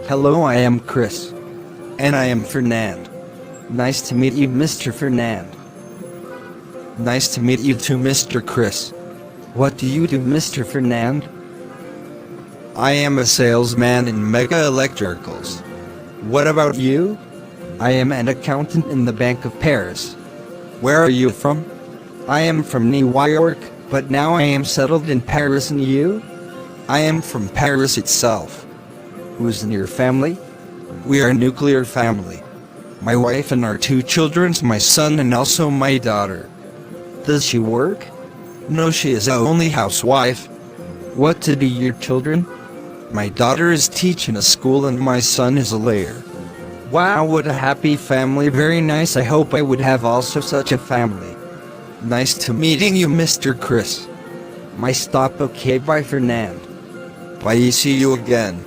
Hello, I am Chris. And I am Fernand. Nice to meet you, Mr. Fernand. Nice to meet you too, Mr. Chris. What do you do, Mr. Fernand? I am a salesman in Mega Electricals. What about you? I am an accountant in the Bank of Paris. Where are you from? I am from New York, but now I am settled in Paris. And you? I am from Paris itself. Who's in your family? We are a nuclear family. My wife and our 2 children, my son and also my daughter. Does she work? No, she is a only housewife. What to do your children? My daughter is teaching a school and my son is a lawyer. Wow, what a happy family, very nice. I hope I would have also such a family. Nice to meeting you, Mr. Chris. My stop, okay, bye Fernand. Bye, see you again.